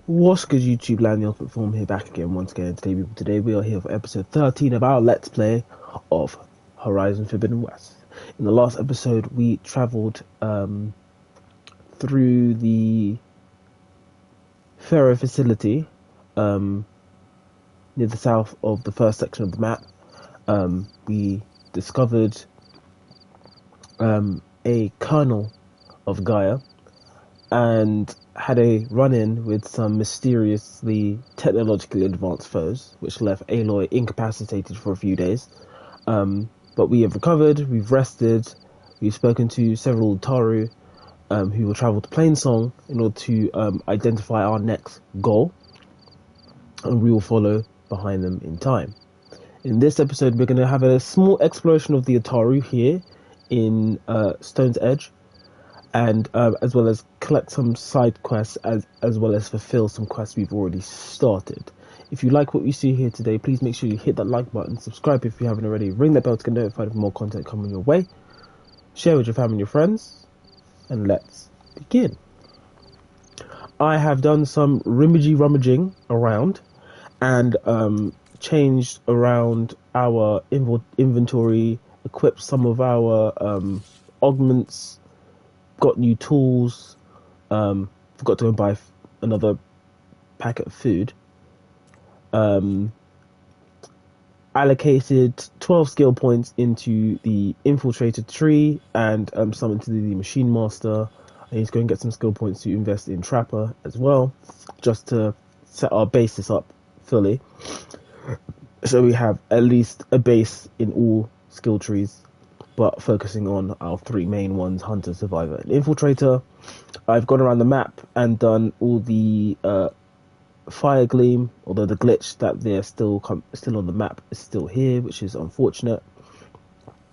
What's good, YouTube land? The Ultimate Form here, back again once again. Today we are here for episode 13 of our Let's Play of Horizon Forbidden West. In the last episode, we travelled through the ferry facility near the south of the first section of the map. We discovered a kernel of Gaia and had a run-in with some mysteriously technologically advanced foes, which left Aloy incapacitated for a few days. But we have recovered, we've rested, we've spoken to several Utaru who will travel to Plainsong in order to identify our next goal, and we will follow behind them in time. In this episode, we're going to have a small exploration of the Utaru here in Stone's Edge, and as well as collect some side quests, as well as fulfill some quests we've already started. If you like what you see here today, please make sure you hit that like button, subscribe if you haven't already, ring that bell to get notified of more content coming your way, share with your family and your friends, and let's begin. I have done some rummaging around and changed around our inventory, equipped some of our augments, got new tools, forgot to go and buy another packet of food, allocated 12 skill points into the infiltrator tree and some into the machine master. I need to go and get some skill points to invest in trapper as well, just to set our basis up fully, so we have at least a base in all skill trees, but focusing on our three main ones: Hunter, Survivor, and Infiltrator. I've gone around the map and done all the Fire Gleam, although the glitch that they're still on the map is still here, which is unfortunate,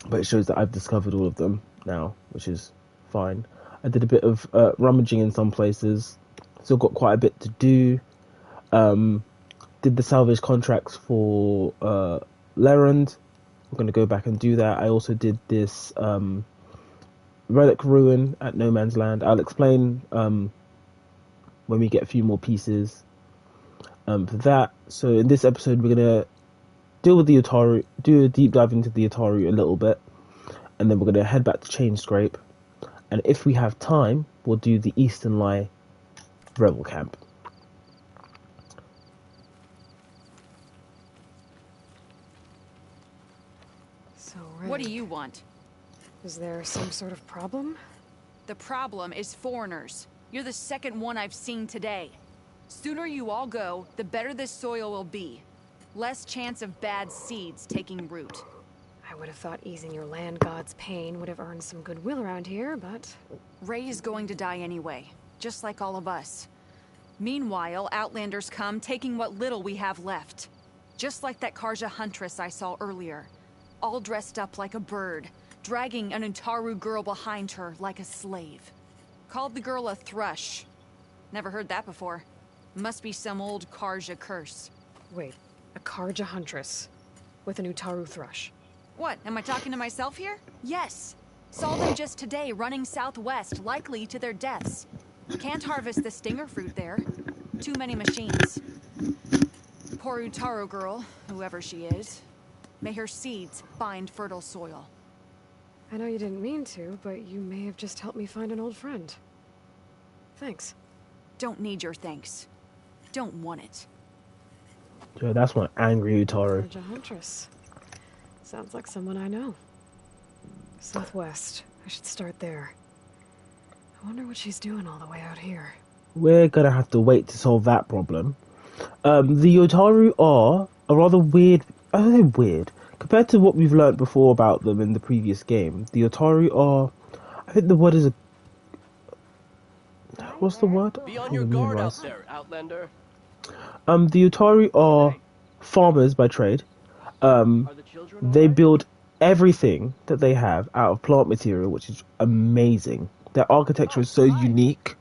but it shows that I've discovered all of them now, which is fine. I did a bit of rummaging in some places, still got quite a bit to do. Did the salvage contracts for Lerend. I'm going to go back and do that. I also did this relic ruin at No Man's Land. I'll explain when we get a few more pieces for that. So in this episode, we're going to deal with the Utaru, do a deep dive into the Utaru a little bit, and then we're going to head back to Chain Scrape. And if we have time, we'll do the Eastern Lie Rebel Camp. What do you want? Is there some sort of problem? The problem is foreigners. You're the second one I've seen today. Sooner you all go, the better this soil will be. Less chance of bad seeds taking root. I would have thought easing your land god's pain would have earned some goodwill around here, but... Ray is going to die anyway, just like all of us. Meanwhile, Outlanders come, taking what little we have left. Just like that Karja huntress I saw earlier. All dressed up like a bird, dragging an Utaru girl behind her like a slave. Called the girl a thrush. Never heard that before. Must be some old Karja curse. Wait, a Karja huntress with an Utaru thrush. What, am I talking to myself here? Yes. Saw them just today running southwest, likely to their deaths. Can't harvest the stinger fruit there. Too many machines. Poor Utaru girl, whoever she is. May her seeds find fertile soil. I know you didn't mean to, but you may have just helped me find an old friend. Thanks. Don't need your thanks. Don't want it. So that's one angry Utaru. Karja huntress. Sounds like someone I know. Southwest. I should start there. I wonder what she's doing all the way out here. We're gonna have to wait to solve that problem. The Utaru are a rather weird... I don't know, weird. Compared to what we've learnt before about them in the previous game, the Utaru are... I think the word is a... What's the word? Be on your guard out there, Outlander. The Utaru are farmers by trade. They build everything that they have out of plant material, which is amazing. Their architecture is so unique.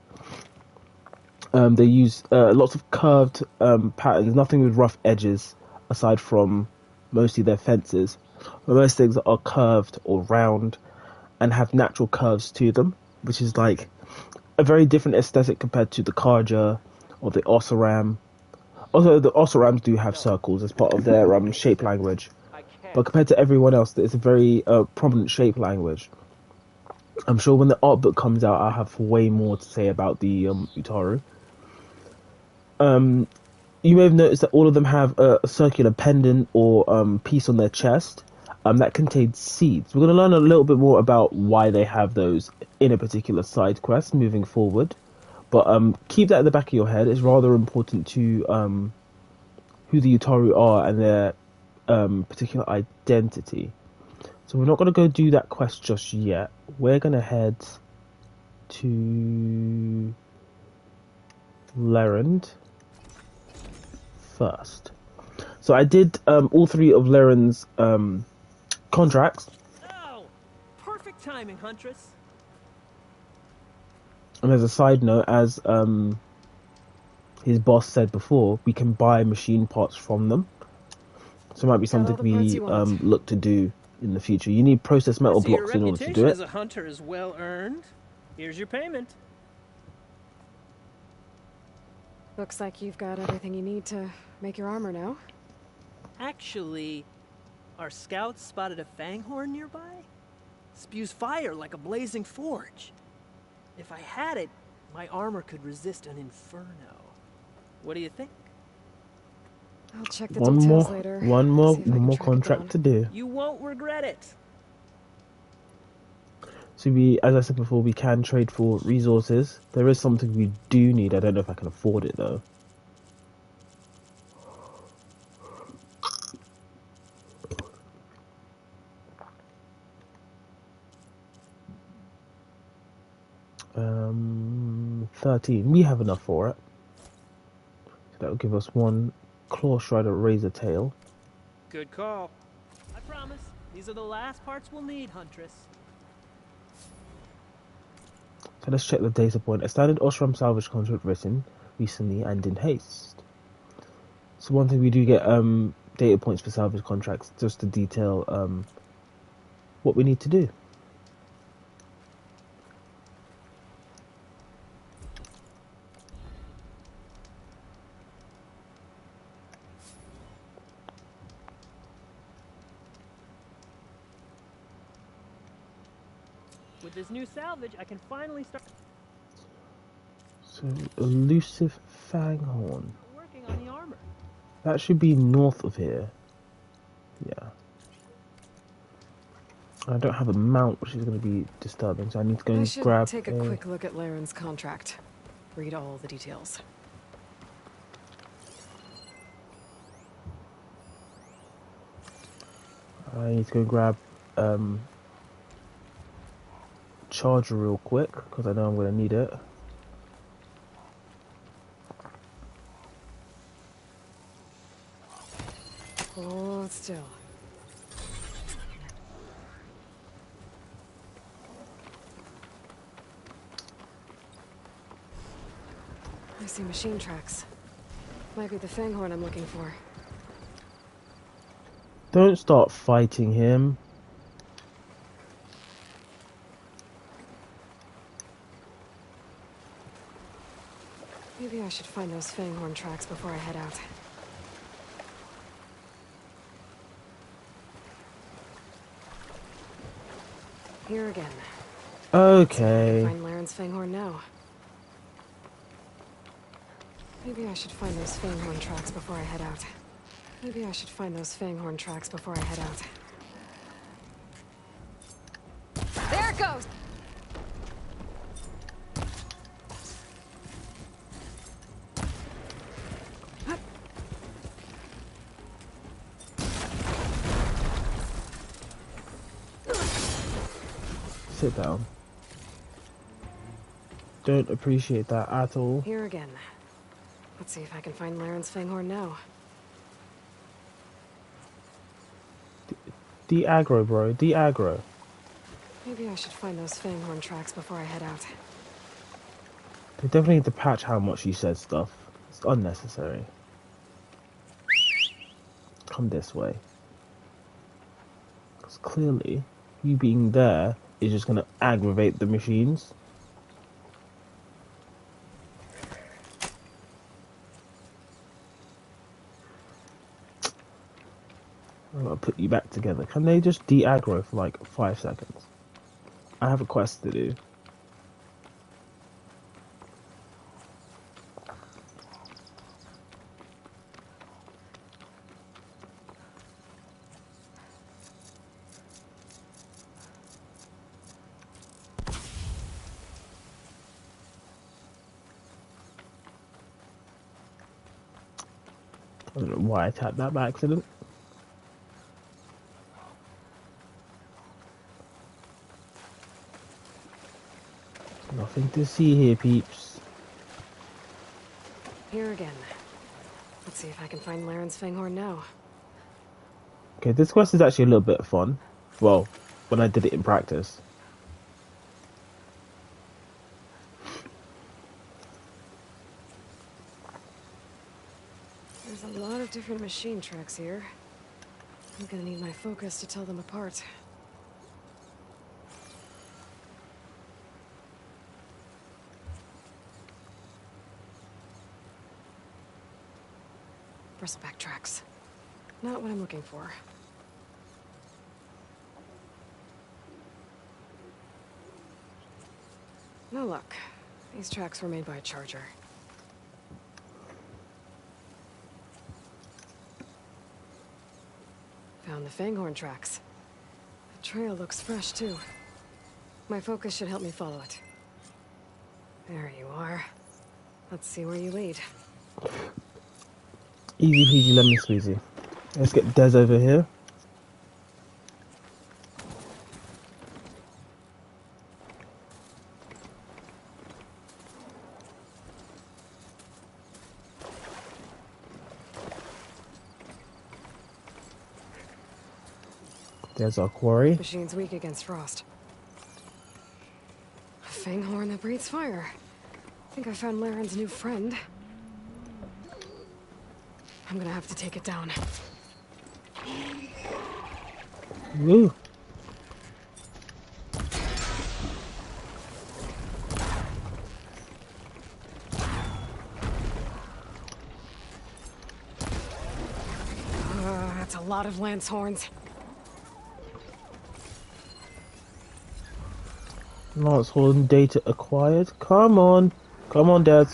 They use lots of curved patterns, nothing with rough edges, aside from mostly their fences. But most things are curved or round and have natural curves to them, which is like a very different aesthetic compared to the Karja or the Osaram. Also, the Osarams do have circles as part of their shape language, I can't. but compared to everyone else, it's a very prominent shape language. I'm sure when the art book comes out, I'll have way more to say about the Utaru. You may have noticed that all of them have a circular pendant or piece on their chest that contains seeds. We're going to learn a little bit more about why they have those in a particular side quest moving forward. But keep that at the back of your head. It's rather important to who the Utaru are and their particular identity. So we're not going to go do that quest just yet. We're going to head to Lerend first. So I did all three of Leren's contracts. Oh, perfect timing, Huntress. And as a side note, as his boss said before, we can buy machine parts from them. So it might be Got all something the parts we you want. look to do in the future. You need processed metal I see your blocks in order to do reputation it. as a hunter is well earned. Here's your payment. Looks like you've got everything you need to make your armor now. Actually, our scouts spotted a fanghorn nearby. Spews fire like a blazing forge. If I had it, my armor could resist an inferno. What do you think? I'll check the One details more, later. one See if I can more track it contract down. to do. You won't regret it. So we, as I said before, we can trade for resources. There is something we do need. I don't know if I can afford it though. Um, 13. We have enough for it. So that will give us one claw strider razor tail. Good call. I promise. These are the last parts we'll need, Huntress. So let's check the data point. A standard Osram salvage contract written recently and in haste. So one thing we do get data points for salvage contracts just to detail what we need to do. With this new salvage, I can finally start So elusive fanghorn. working on the armor. That should be north of here. Yeah. I don't have a mount, which is going to be disturbing, so I need to go I and should grab take a quick look at Laren's contract. Read all the details. I need to go grab charger real quick because I know I'm going to need it. Hold still. I see machine tracks. Might be the fanghorn I'm looking for. Don't start fighting him. Maybe I should find those fanghorn tracks before I head out. Here again. Okay. Find Laren's fanghorn now. Maybe I should find those fanghorn tracks before I head out. Maybe I should find those fanghorn tracks before I head out. There it goes! Sit down. Don't appreciate that at all. Here again. Let's see if I can find Laren's fanghorn now. De-aggro, bro. De-aggro. Maybe I should find those fanghorn tracks before I head out. They definitely need to patch how much you said stuff. It's unnecessary. Come this way. Because clearly, you being there is just going to aggravate the machines. I'm gonna put you back together. Can they just de-aggro for like 5 seconds? I have a quest to do. I don't know why I tapped that by accident. Nothing to see here, peeps. Here again. Let's see if I can find Laren's Fanghorn now. Okay, this quest is actually a little bit fun. Well, when I did it in practice. There's a lot of different machine tracks here. I'm gonna need my focus to tell them apart. Bristleback tracks. Not what I'm looking for. No luck. These tracks were made by a charger. Found the Fanghorn tracks. The trail looks fresh, too. My focus should help me follow it. There you are. Let's see where you lead. Easy peasy lemon squeezy. Let's get Des over here. There's our quarry. Machine's weak against frost. A Fanghorn that breathes fire. I think I found Laren's new friend. I'm gonna have to take it down. Woo. That's a lot of lance horns. Lance Horn data acquired. Come on. Come on, Des.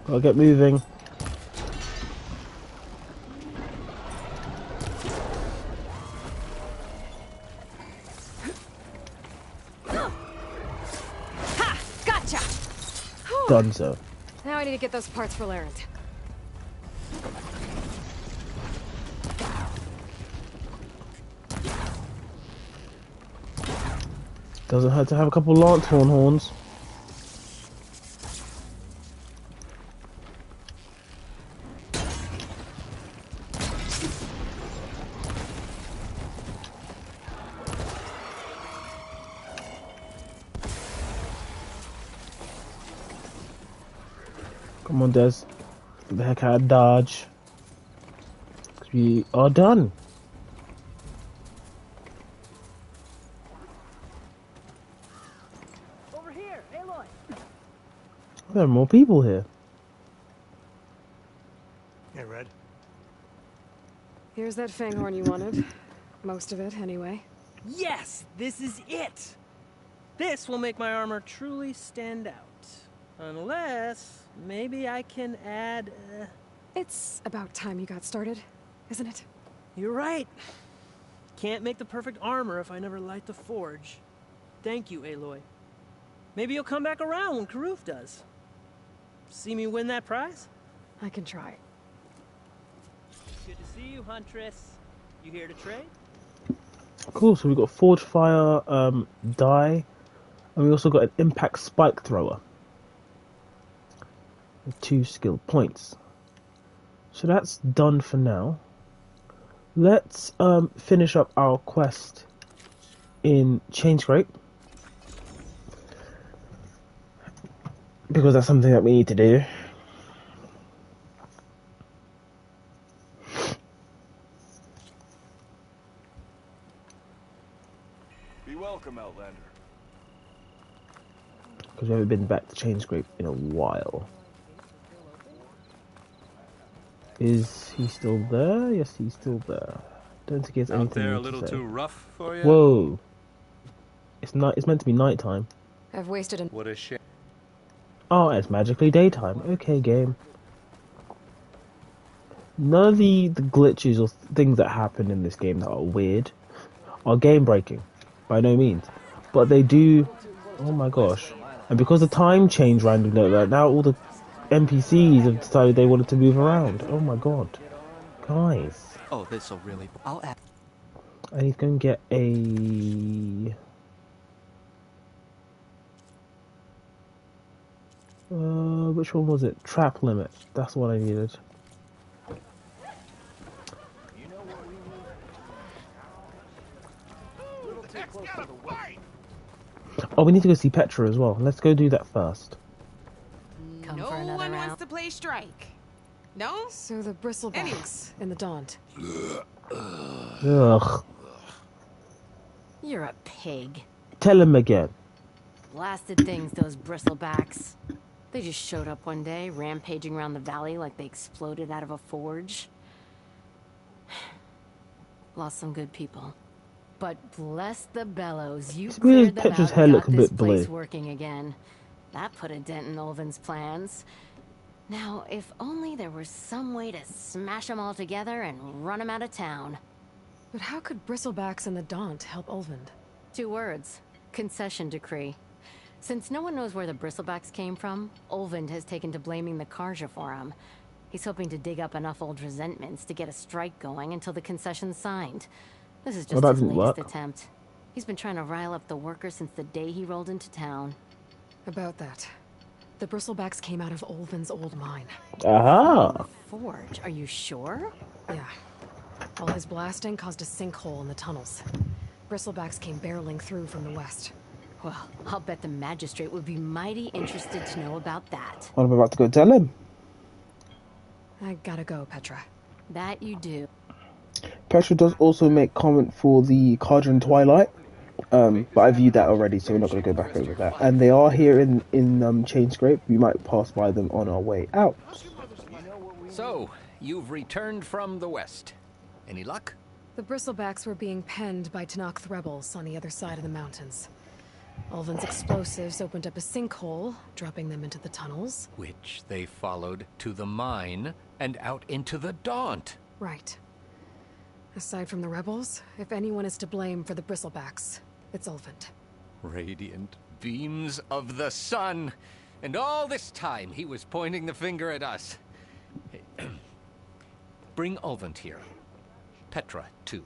Gotta get moving. Ha! Gotcha! Done so. Now I need to get those parts for Laren. Doesn't hurt to have a couple Lance Horn horns. Come on, Des. Get the heck out of Dodge. 'Cause we are done. Over here, Aloy! There are more people here. Hey, Red. Here's that Fanghorn you wanted. Most of it, anyway. Yes! This is it! This will make my armor truly stand out. Unless, maybe I can add, It's about time you got started, isn't it? You're right. Can't make the perfect armor if I never light the forge. Thank you, Aloy. Maybe you'll come back around when Karuf does. See me win that prize? I can try. Good to see you, Huntress. You here to trade? Cool, so we've got Forge Fire die, and we also got an Impact Spike Thrower. With 2 skill points. So that's done for now. Let's finish up our quest in Chain Scrape, because that's something that we need to do. Be welcome, Outlander. Because we haven't been back to Chain Scrape in a while. Is he still there? Yes, he's still there. Don't think it's Out anything there a new little to say. too rough for you? Whoa. It's not. It's meant to be nighttime. I've wasted an... What a shame. Oh, it's magically daytime. Okay, game. None of the glitches or things that happen in this game that are weird are game breaking, by no means. But they do. Oh my gosh! And because the time changed randomly like that, now all the NPCs have decided they wanted to move around. Oh my god, guys! Oh, this'll really... I'll add... I need to go and get a. Which one was it? Trap limit. That's what I needed. Oh, we need to go see Petra as well. Let's go do that first. Come No for another one round. wants to play strike. No? So the bristlebacks in the Daunt. Ugh. You're a pig. Tell him again. Blasted things, those bristlebacks. They just showed up one day, rampaging around the valley like they exploded out of a forge. Lost some good people. But bless the bellows, you cleared them Petra's out hair and look got a this bit place blue. working again. That put a dent in Ulvin's plans. Now, if only there were some way to smash them all together and run them out of town. But how could bristlebacks in the Daunt help Ulvund? 2 words. Concession decree. Since no one knows where the bristlebacks came from, Ulvund has taken to blaming the Karja for them. He's hoping to dig up enough old resentments to get a strike going until the concession's signed. This is just that his didn't latest work. attempt. He's been trying to rile up the workers since the day he rolled into town. About that. The bristlebacks came out of Ulvund's old mine. Aha! Forge, are you sure? Yeah. All his blasting caused a sinkhole in the tunnels. Bristlebacks came barreling through from the west. Well, I'll bet the magistrate would be mighty interested to know about that. What am I about to go tell him? I gotta go, Petra. That you do. Petra does also make comment for the Cauldron Twilight, but I viewed that already, so we're not going to go back over that. And they are here in Chainscrape. We might pass by them on our way out. So, you've returned from the west. Any luck? The bristlebacks were being penned by Tanakh rebels on the other side of the mountains. Ulvund's explosives opened up a sinkhole, dropping them into the tunnels. Which they followed to the mine and out into the Daunt. Right. Aside from the rebels, if anyone is to blame for the bristlebacks, it's Ulvund. Radiant beams of the sun. And all this time he was pointing the finger at us. Bring Ulvund here. Petra, too.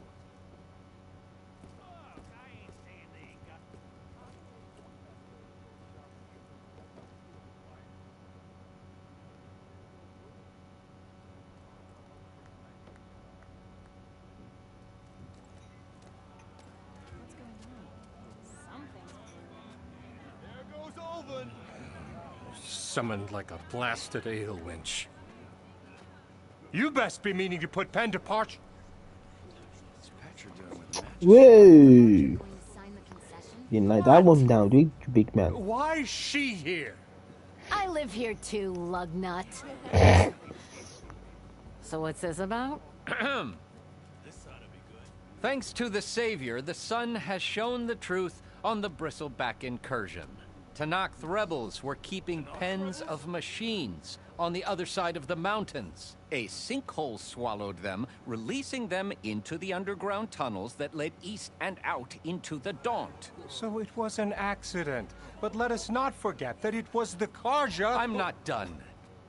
Summoned like a blasted ale winch. You best be meaning to put pen to parch. Whoa! You didn't like that one down, do you, big man? Why is she here? I live here too, lugnut. So what's this about? Thanks to the Savior, the sun has shown the truth on the Bristleback incursion. Tanakh rebels were keeping pens of machines on the other side of the mountains. A sinkhole swallowed them, releasing them into the underground tunnels that led east and out into the Daunt. So it was an accident. But let us not forget that it was the Karja. I'm not done.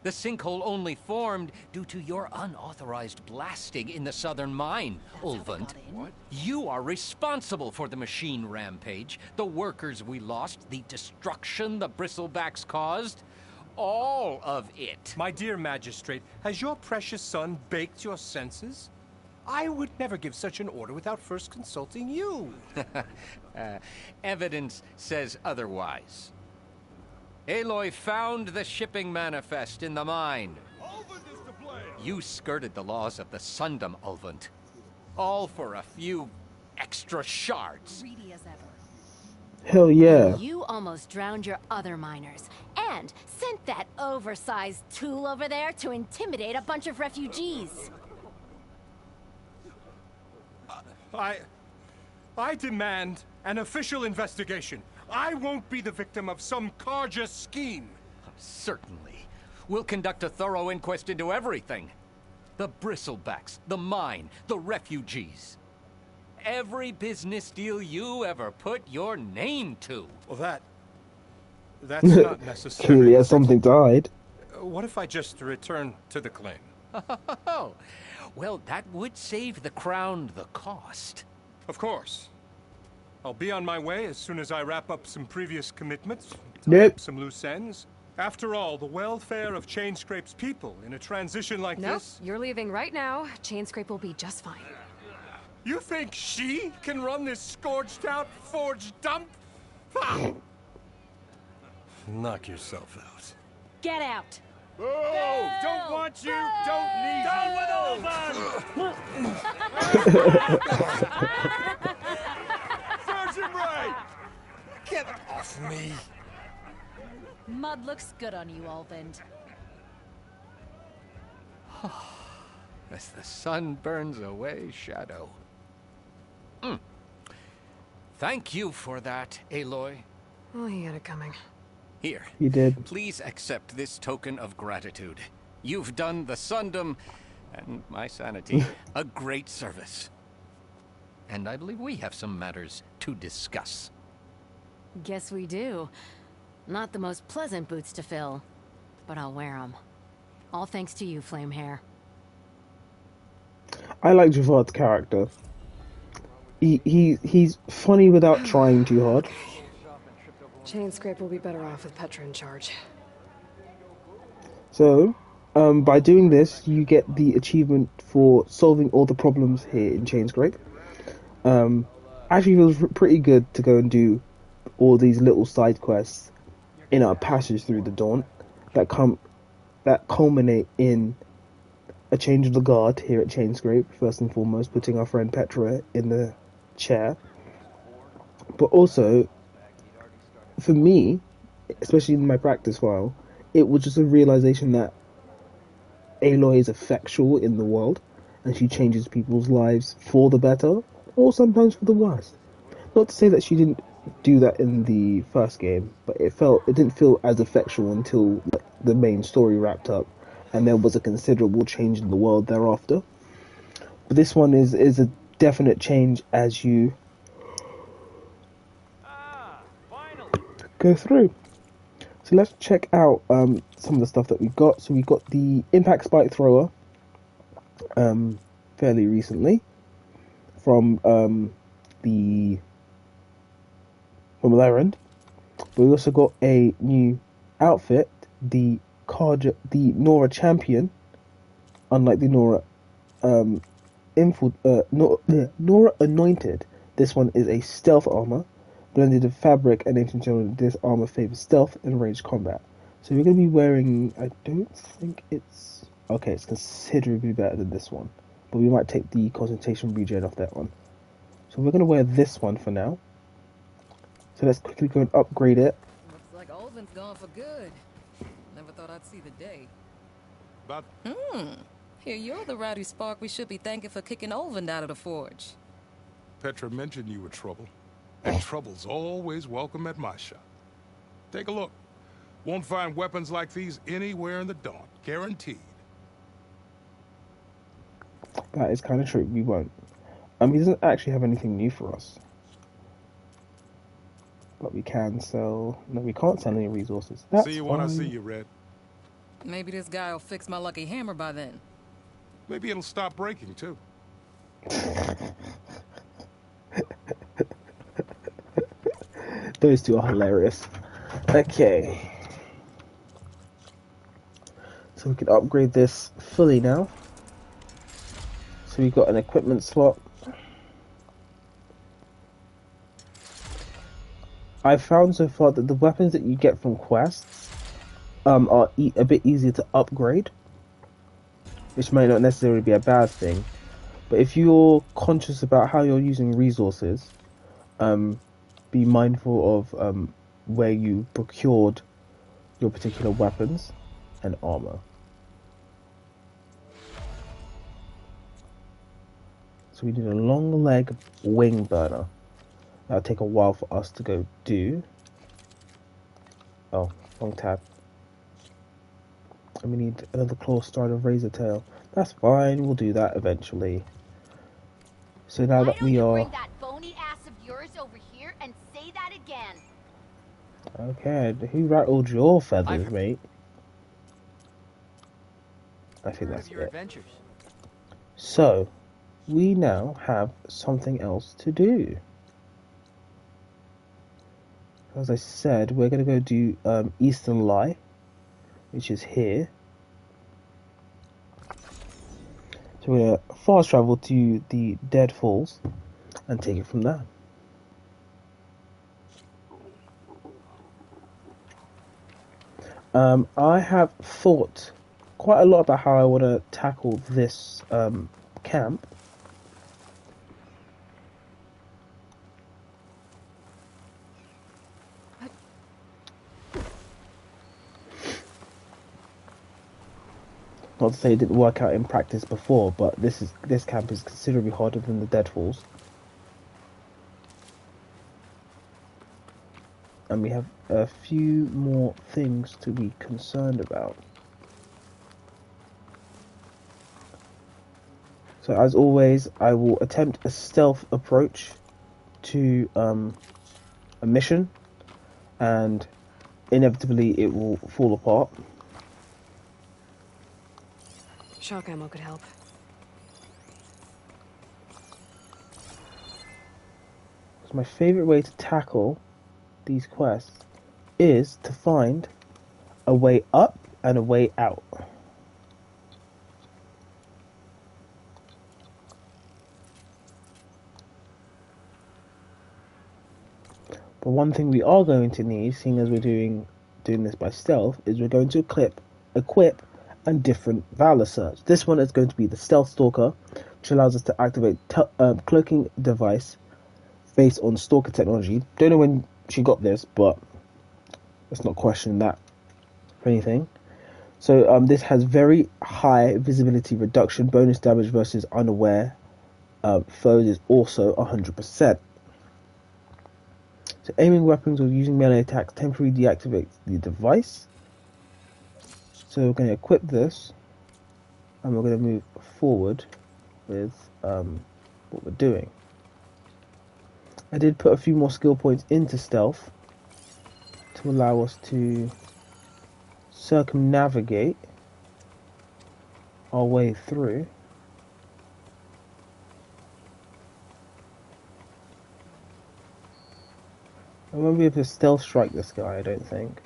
The sinkhole only formed due to your unauthorized blasting in the southern mine, Ulvund. What? You are responsible for the machine rampage, the workers we lost, the destruction the bristlebacks caused. All of it. My dear magistrate, has your precious son baked your senses? I would never give such an order without first consulting you. Evidence says otherwise. Aloy found the shipping manifest in the mine. You skirted the laws of the Sundom, Ulvund. All for a few extra shards. Greedy as ever. Hell yeah. You almost drowned your other miners, and sent that oversized tool over there to intimidate a bunch of refugees. I demand an official investigation. I won't be the victim of some Karja scheme. Certainly. We'll conduct a thorough inquest into everything. The bristlebacks, the mine, the refugees. Every business deal you ever put your name to. Well, that's not necessary. Clearly has something to hide. What if I just return to the claim? Oh, well, that would save the crown the cost. Of course. I'll be on my way as soon as I wrap up some previous commitments, tie Yep. up some loose ends. After all, the welfare of Chainscrape's people in a transition like Nope, this... you're leaving right now. Chainscrape will be just fine. You think she can run this scorched-out forge dump? Ah! Knock yourself out. Get out! Oh, don't want you, don't need you. Sergeant Wright! Get off me! Mud looks good on you, Olvind. As the sun burns away shadow. Thank you for that, Aloy. Oh, he had it coming. Here. He did. Please accept this token of gratitude. You've done the Sundom, and my sanity, a great service. And I believe we have some matters to discuss. Guess we do. Not the most pleasant boots to fill, but I'll wear them. All thanks to you, Flamehair. I like Javard's character. He's funny without trying too hard. Chainscrape will be better off with Petra in charge. So, by doing this, you get the achievement for solving all the problems here in Chainscrape. Actually feels pretty good to go and do all these little side quests in our passage through the dawn that culminate in a change of the guard here at Chainscrape, first and foremost, putting our friend Petra in the chair. But also, for me, especially in my practice file, it was just a realization that Aloy is effectual in the world, and she changes people's lives for the better, or sometimes for the worse. Not to say that she didn't do that in the first game, but it didn't feel as effectual until the main story wrapped up, and there was a considerable change in the world thereafter. But this one is a definite change as you go through. So let's check out some of the stuff that we got. So we got the Impact Spike Thrower fairly recently from Lerend. We also got a new outfit, the Nora Champion. Unlike the Nora Anointed, this one is a stealth armor. Blended of fabric and ancient gem, this armor favors stealth and ranged combat. So we're going to be wearing, I don't think it's... Okay, it's considerably better than this one. But we might take the concentration regen off that one. So we're going to wear this one for now. So let's quickly go and upgrade it. Looks like Olvin's gone for good. Never thought I'd see the day. But Here, you're the rowdy spark we should be thanking for kicking Olvin out of the forge. Petra mentioned you were trouble. And trouble's always welcome at my shop. Take a look. Won't find weapons like these anywhere in the Dawn. Guaranteed. That is kind of true, we won't. He doesn't actually have anything new for us. But we can sell... No, we can't sell any resources. That's See you when I fine. see you, Red. Maybe this guy will fix my lucky hammer by then. Maybe it'll stop breaking, too. Those two are hilarious. Okay. So we can upgrade this fully now. So we've got an equipment slot. I've found so far that the weapons that you get from quests are a bit easier to upgrade, which may not necessarily be a bad thing. But if you're conscious about how you're using resources, be mindful of where you procured your particular weapons and armor. So So we need a long leg wing burner. That'll take a while for us to go do. Oh, wrong tab. And we need another claw stride of razor tail. That's fine, we'll do that eventually. So now that we are... bring that bony ass of yours over here and say that again? Okay, who rattled your feathers, mate? I think that's it. Adventures. So, we now have something else to do. As I said, we're going to go do Eastern Lie, which is here. So we're going to fast travel to the Dead Falls and take it from there. I have thought quite a lot about how I want to tackle this camp. Not to say it didn't work out in practice before, but this camp is considerably harder than the Deadfalls. And we have a few more things to be concerned about. So as always, I will attempt a stealth approach to a mission, and inevitably it will fall apart. Shock ammo could help. So my favourite way to tackle these quests is to find a way up and a way out. But one thing we are going to need, seeing as we're doing this by stealth, is we're going to equip a different Valor Surge. This one is going to be the Stealth Stalker, which allows us to activate cloaking device based on Stalker technology. Don't know when she got this, but let's not question that for anything. So this has very high visibility reduction. Bonus damage versus unaware foes is also 100%. So aiming weapons or using melee attacks temporarily deactivates the device. So we're going to equip this, and we're going to move forward with what we're doing. I did put a few more skill points into stealth to allow us to circumnavigate our way through. I won't be able to stealth strike this guy, I don't think.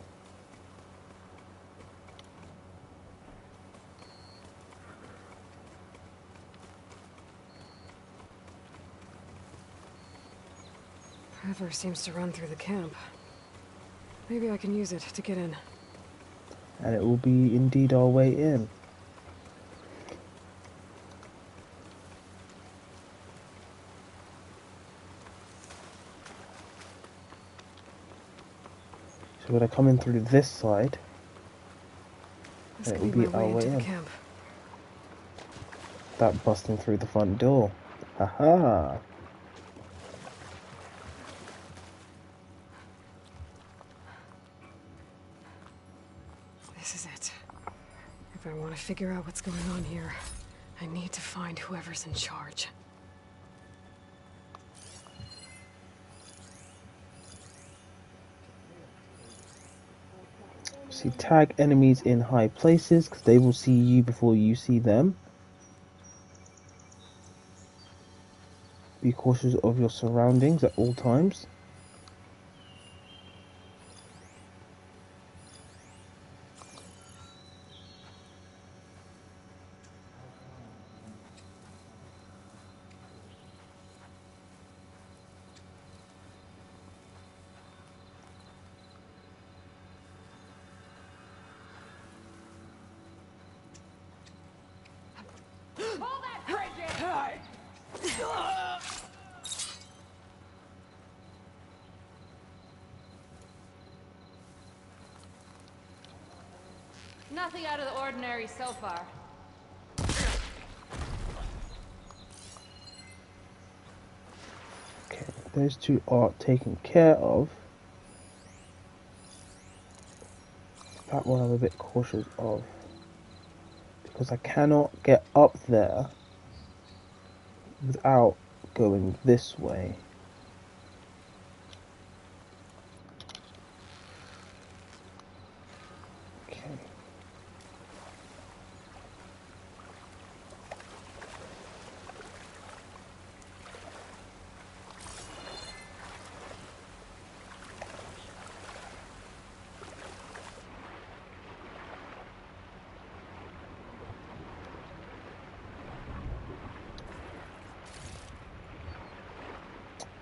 River seems to run through the camp. Maybe I can use it to get in. And it will be indeed our way in. So we're going to come in through this side. This And it could will be be my our way way into the in. camp. That busting through the front door. Haha! This is it. If I want to figure out what's going on here, I need to find whoever's in charge. See, tag enemies in high places, because they will see you before you see them. Be cautious of your surroundings at all times. Nothing out of the ordinary so far. those two are taken care of. That one I'm a bit cautious of, because I cannot get up there without going this way. Okay.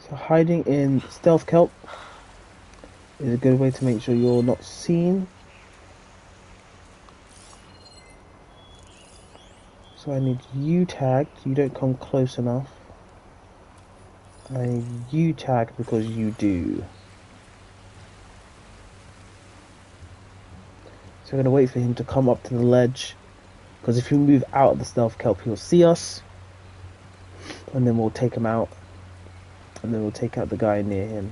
So hiding in stealth kelp is a good way to make sure you're not seen. So I need you tagged, you don't come close enough. I need you tagged because you do. So I'm going to wait for him to come up to the ledge, because if you move out of the stealth kelp he'll see us, and then we'll take him out, and then we'll take out the guy near him.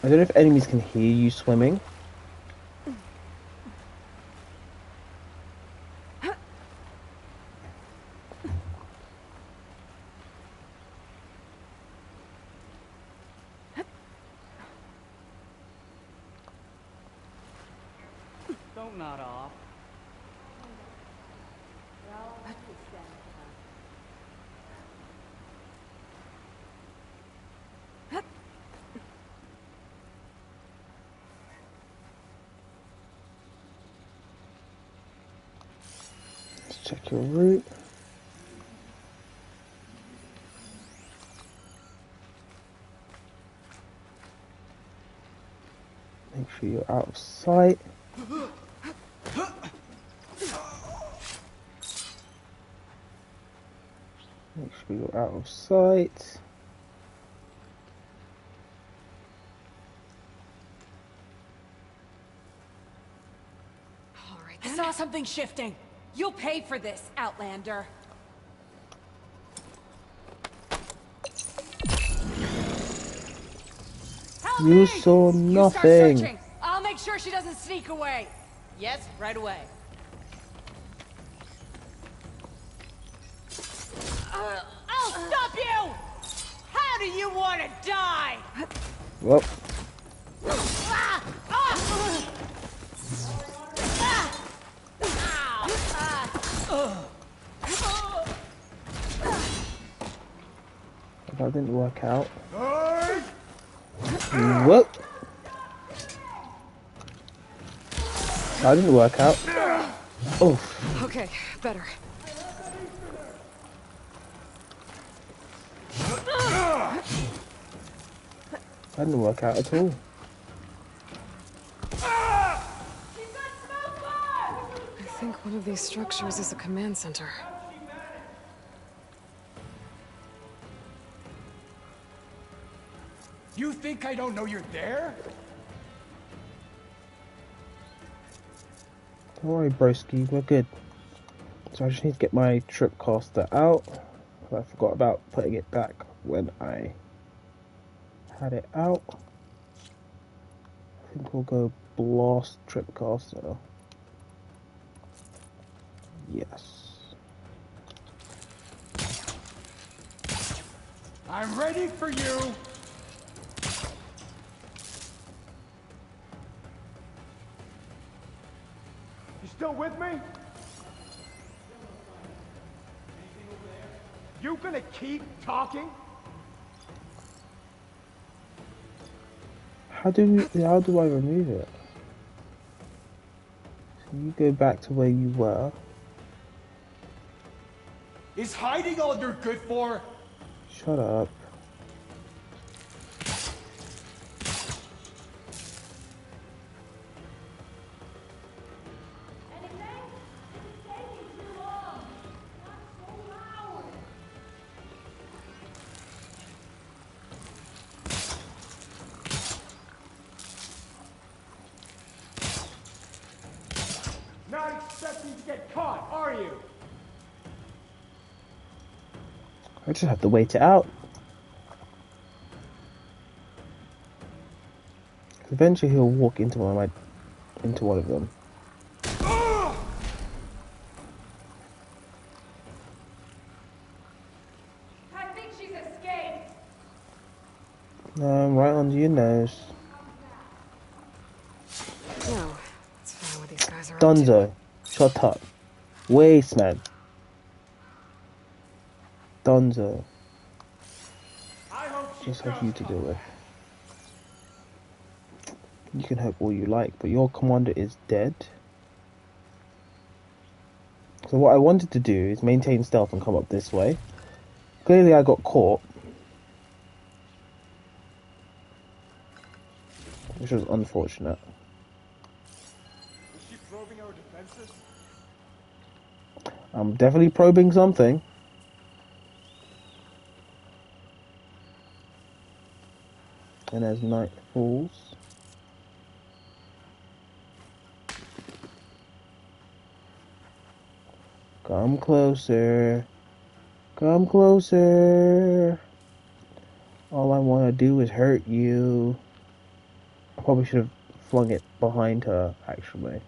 I don't know if enemies can hear you swimming. Don't nod off. Let's check your route. Make sure you're out of sight. Make sure you're out of sight. All right, I saw something shifting. You'll pay for this, Outlander. Help You me! saw You start nothing. searching. I'll make sure she doesn't sneak away. Yes, right away. I'll stop you! How do you want to die? Well, Ah! Ah! that didn't work out. Whoop. That didn't work out. Oh. Okay, better. That didn't work out at all. I think one of these structures is a command center. You think I don't know you're there? Don't worry, broski, we're good. So I just need to get my trip caster out. I forgot about putting it back when I had it out. I think we'll go blast trip caster. Yes. I'm ready for you! You still with me? You gonna keep talking? How do I remove it? So you go back to where you were. Is hiding all you're good for? Shut up. Not expecting to get caught, are you? I just have to wait it out. Eventually he'll walk into one of them. I think she's escaped. Right under your nose. No, let's find what these guys are up to. Dunzo, shut up. Waste man. Dunzo. Just have you to deal with. You can hope all you like, but your commander is dead. So what I wanted to do is maintain stealth and come up this way. Clearly I got caught. Which was unfortunate. Is she probing our defenses? I'm definitely probing something. And as night falls, come closer. Come closer. All I want to do is hurt you. I probably should have flung it behind her, actually.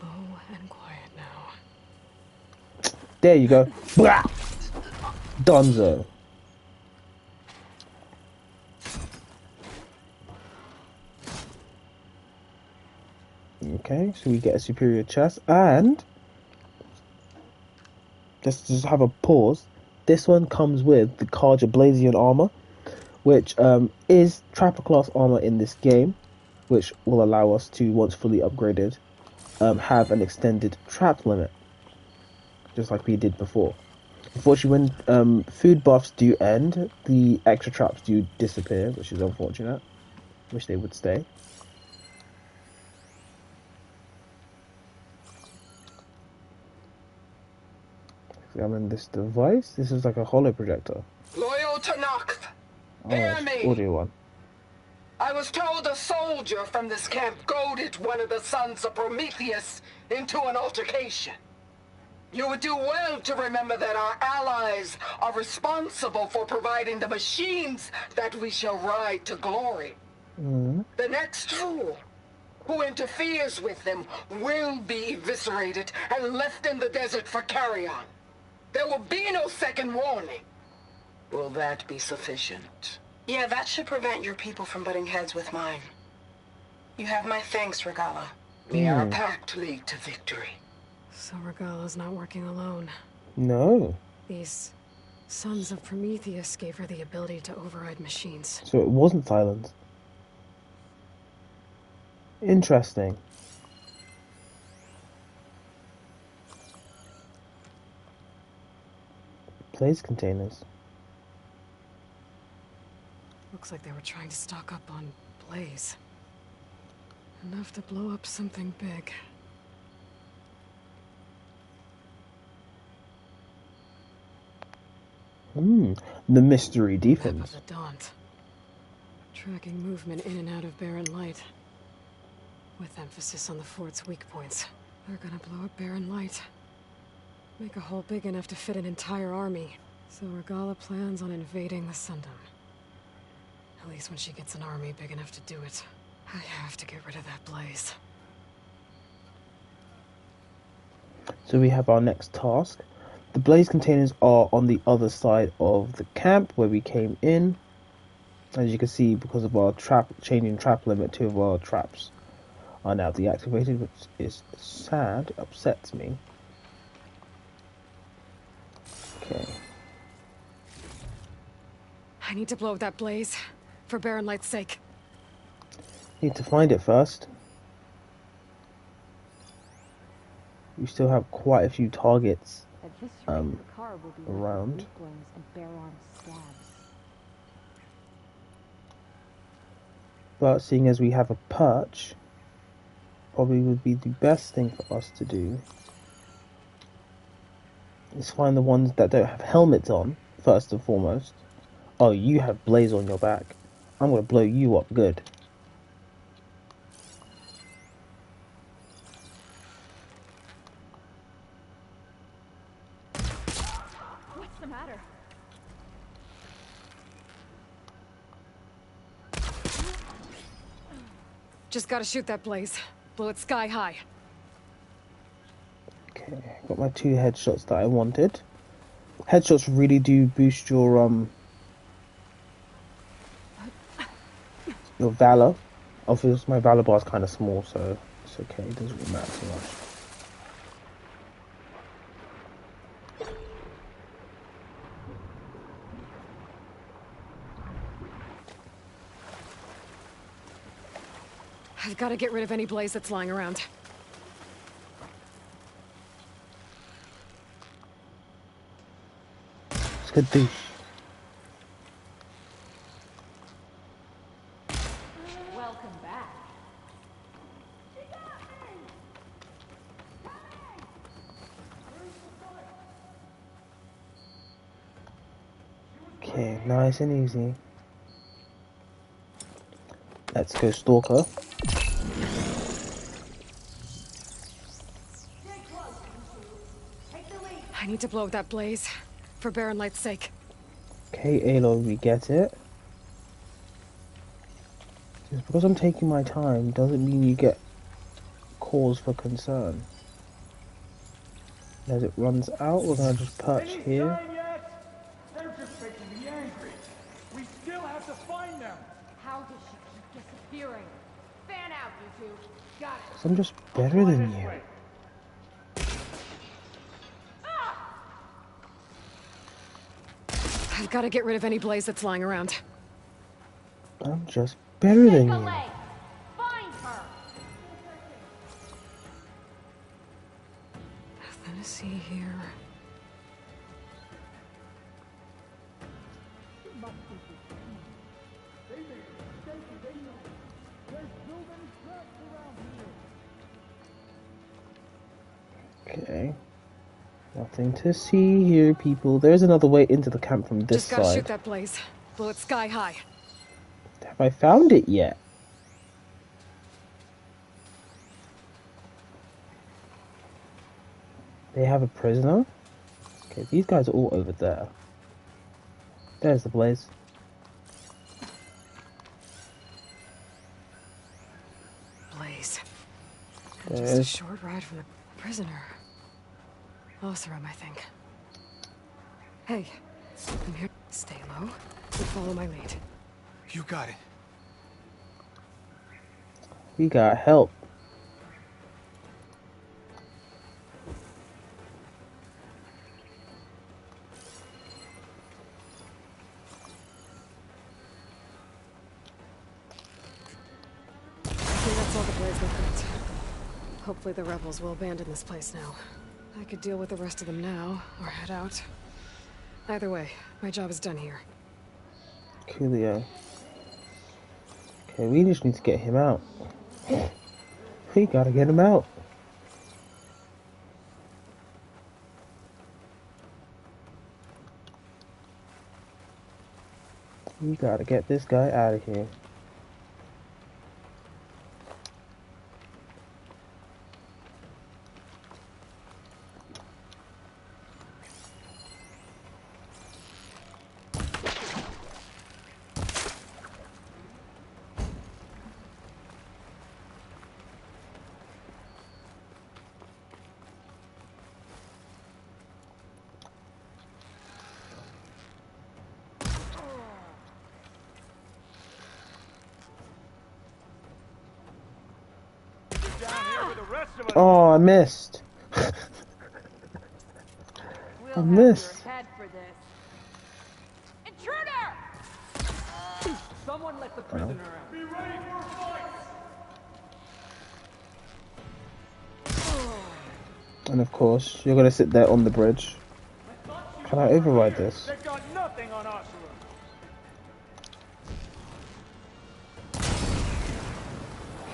Low and quiet now. There you go. Blah! Dunzo. Okay, so we get a superior chest, and just have a pause. This one comes with the Karja Blazion armor, which is Trapper class armor in this game, which will allow us to, once fully upgraded, have an extended trap limit, just like we did before. Unfortunately, when food buffs do end, the extra traps do disappear, which is unfortunate. Wish they would stay. Examine this device. This is like a holo projector. Loyal to Noct, Oh, hear it's me. audio one. I was told a soldier from this camp goaded one of the sons of Prometheus into an altercation. You would do well to remember that our allies are responsible for providing the machines that we shall ride to glory. The next fool who interferes with them will be eviscerated and left in the desert for carrion. There will be no second warning. Will that be sufficient? Yeah, that should prevent your people from butting heads with mine. You have my thanks, Regala. We are a pact lead to victory. So Regala's not working alone. No. These sons of Prometheus gave her the ability to override machines. So it wasn't silence. Interesting. Blaze containers. Looks like they were trying to stock up on Blaze. Enough to blow up something big. The mystery Map deepens. of the Daunt. Tracking movement in and out of Barren Light. With emphasis on the fort's weak points. They're gonna blow up Barren Light. Make a hole big enough to fit an entire army. So Regala plans on invading the Sundom. At least when she gets an army big enough to do it. I have to get rid of that Blaze. So we have our next task. The blaze containers are on the other side of the camp where we came in. As you can see, because of our changing trap limit, 2 of our traps are now deactivated, which is sad, upsets me. Okay. I need to blow up that Blaze. For Barren Light's sake. Need to find it first. We still have quite a few targets around. But seeing as we have a perch, probably would be the best thing for us to do is find the ones that don't have helmets on, first and foremost. Oh, you have Blaze on your back. I'm gonna blow you up good. Just gotta shoot that blaze. Blow it sky high. Okay, got my 2 headshots that I wanted. Headshots really do boost your valor. Obviously, my valor bar is kind of small, so it's okay. It doesn't really matter too much. I've got to get rid of any blaze that's lying around. It's good douche. Welcome back. Okay, nice and easy. Let's go, Stalker. I need to blow that blaze. For Baron Light's sake. Okay, Aloy, we get it. Just because I'm taking my time doesn't mean you get cause for concern. As it runs out, we're gonna just perch here. They're just making me angry. We still have to find them. How does she keep disappearing? Fan out, you two. Got it. 'Cause I'm just better than you. I've got to get rid of any blaze that's lying around. I'm just better than you. Find her. Nothing to see here. Okay. Nothing to see here, people. There's another way into the camp from this Just gotta side. shoot that blaze. Blow it sky high. Have I found it yet? They have a prisoner? Okay, these guys are all over there. There's the blaze. Blaze. And just a short ride from the prisoner. Oseram, I think. Hey, I'm here. Stay low and follow my lead. You got it. We got help. I think that's all the blaze we've got. Hopefully the rebels will abandon this place now. I could deal with the rest of them now, or head out. Either way, my job is done here. Coolio. Okay, we just need to get him out. We gotta get him out. We gotta get this guy out of here. Oh, I missed. I missed. Intruder! Someone let the prisoner out. Be ready for a fight! And of course, you're gonna sit there on the bridge. Can I override this? They've got nothing on Utaru.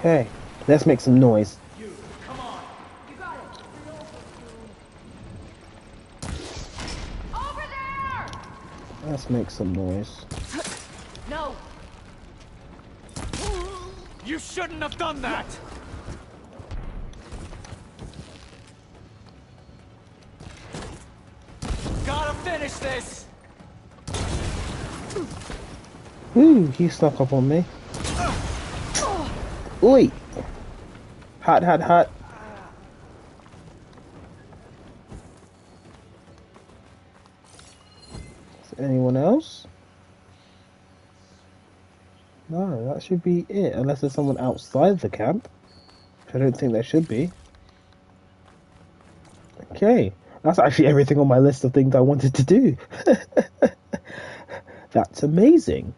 Okay, let's make some noise. Come on. You got it. Over there! Let's make some noise. No. You shouldn't have done that. Gotta finish this. Ooh, he snuck up on me. Oi! Hot, hot, hot. Is there anyone else? No, that should be it. Unless there's someone outside the camp. Which I don't think there should be. Okay. That's actually everything on my list of things I wanted to do. That's amazing.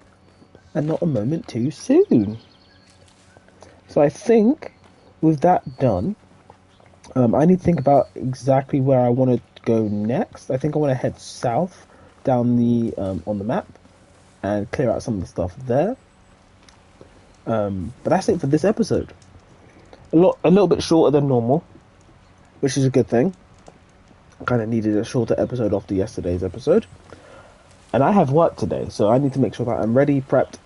And not a moment too soon. So I think with that done, I need to think about exactly where I want to go next. I think I want to head south down the on the map and clear out some of the stuff there. But that's it for this episode. A little bit shorter than normal, which is a good thing. Kind of needed a shorter episode after yesterday's episode. And I have work today, so I need to make sure that I'm ready, prepped,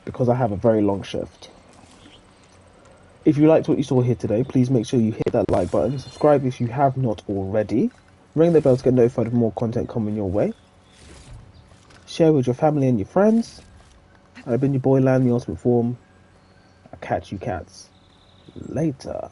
because I have a very long shift. If you liked what you saw here today, please make sure you hit that like button, subscribe if you have not already, ring the bell to get notified of more content coming your way, share with your family and your friends. I've been your boy Lan, the ultimate form. I'll catch you cats later.